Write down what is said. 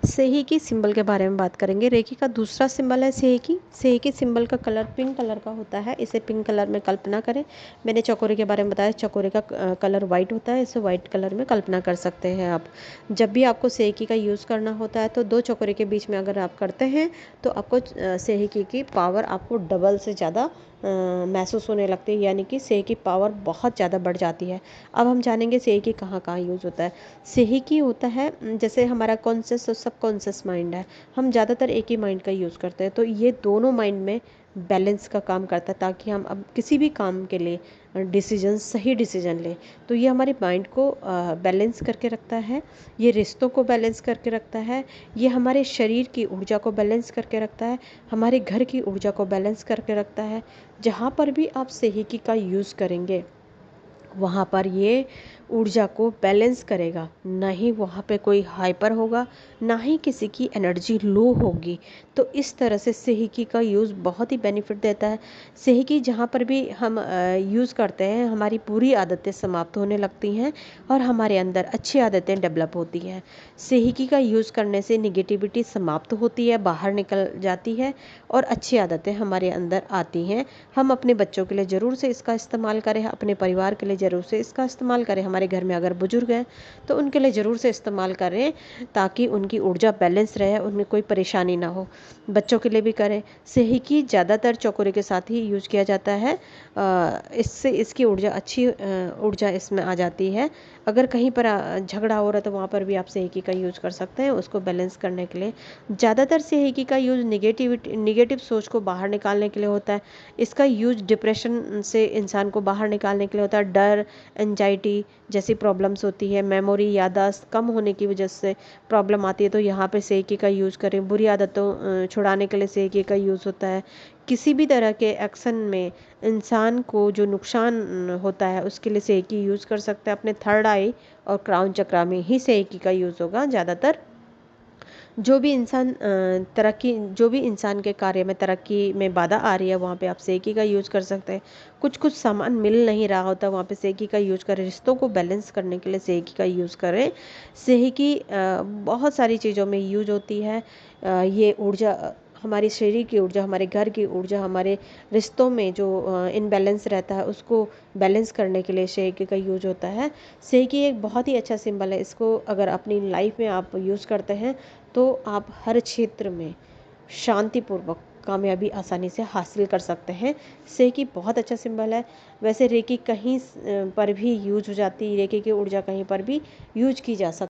सेहेकी symbol के बारे में बात करेंगे। रेकी का दूसरा सिंबल है सेहेकी। सेहेकी सिंबल का कलर पिंक कलर का होता है। इसे पिंक कलर में कल्पना करें। मैंने चकोरे के बारे में बताया, चकोरे का कलर वाइट होता है। इसे वाइट कलर में कल्पना कर सकते हैं आप। जब भी आपको सेहेकी का यूज़ करना होता है तो दो चकोरे के बीच में अगर आप करते हैं तो आपको सेहेकी की पावर आपको डबल से ज़्यादा महसूस होने लगती है, यानी कि सेहेकी पावर बहुत ज़्यादा बढ़ जाती है। अब हम जानेंगे सेहेकी कहाँ कहाँ यूज़ होता है। सेहेकी होता है जैसे हमारा कॉन्शियस और सबकॉन्शियस माइंड है, हम ज़्यादातर एक ही माइंड का यूज़ करते हैं, तो ये दोनों माइंड में बैलेंस का काम करता है ताकि हम अब किसी भी काम के लिए सही डिसीजन लें। तो ये हमारे माइंड को बैलेंस करके रखता है, ये रिश्तों को बैलेंस करके रखता है, ये हमारे शरीर की ऊर्जा को बैलेंस करके रखता है, हमारे घर की ऊर्जा को बैलेंस करके रखता है। जहाँ पर भी आप सेहेकी का यूज़ करेंगे वहाँ पर ये ऊर्जा को बैलेंस करेगा, ना ही वहाँ पे कोई हाइपर होगा, ना ही किसी की एनर्जी लो होगी। तो इस तरह से सेहेकी का यूज़ बहुत ही बेनिफिट देता है। सेहेकी जहाँ पर भी हम यूज़ करते हैं हमारी बुरी आदतें समाप्त होने लगती हैं और हमारे अंदर अच्छी आदतें डेवलप होती हैं। सेहेकी का यूज़ करने से निगेटिविटी समाप्त होती है, बाहर निकल जाती है और अच्छी आदतें हमारे अंदर आती हैं। हम अपने बच्चों के लिए ज़रूर से इसका इस्तेमाल करें, अपने परिवार के लिए ज़रूर से इसका इस्तेमाल करें। हमारे घर में अगर बुजुर्ग हैं तो उनके लिए ज़रूर से इस्तेमाल करें ताकि उनकी ऊर्जा बैलेंस रहे, उनमें कोई परेशानी ना हो। बच्चों के लिए भी करें। सेहेकी ज़्यादातर चकोरे के साथ ही यूज किया जाता है। इससे इसकी ऊर्जा अच्छी ऊर्जा इसमें आ जाती है। अगर कहीं पर झगड़ा हो रहा है तो वहाँ पर भी आप सेहेकी का यूज़ कर सकते हैं उसको बैलेंस करने के लिए। ज़्यादातर सेहेकी का यूज़ निगेटिव सोच को बाहर निकालने के लिए होता है। इसका यूज़ डिप्रेशन से इंसान को बाहर निकालने के लिए होता है। डर, एंजाइटी जैसी प्रॉब्लम्स होती है, मेमोरी याददाश्त कम होने की वजह से प्रॉब्लम आती है, तो यहाँ पे सेहेकी का यूज़ करें। बुरी आदतों छुड़ाने के लिए सेहेकी का यूज़ होता है। किसी भी तरह के एक्शन में इंसान को जो नुकसान होता है उसके लिए सेहेकी यूज़ कर सकते हैं। अपने थर्ड आई और क्राउन चक्रा में ही सेहेकी का यूज़ होगा ज़्यादातर। जो भी इंसान के कार्य में तरक्की में बाधा आ रही है वहाँ पे आप सेहेकी का यूज़ कर सकते हैं। कुछ कुछ सामान मिल नहीं रहा होता वहाँ पे सेहेकी का यूज़ करें। रिश्तों को बैलेंस करने के लिए सेहेकी का यूज़ करें। सेहेकी बहुत सारी चीज़ों में यूज होती है। ये ऊर्जा हमारी शरीर की ऊर्जा, हमारे घर की ऊर्जा, हमारे रिश्तों में जो इनबैलेंस रहता है उसको बैलेंस करने के लिए सेहेकी का यूज होता है। सेहेकी एक बहुत ही अच्छा सिंबल है। इसको अगर अपनी लाइफ में आप यूज़ करते हैं तो आप हर क्षेत्र में शांतिपूर्वक कामयाबी आसानी से हासिल कर सकते हैं। सेहेकी बहुत अच्छा सिंबल है। वैसे रेकी कहीं पर भी यूज हो जाती है, रेकी की ऊर्जा कहीं पर भी यूज की जा सकती है।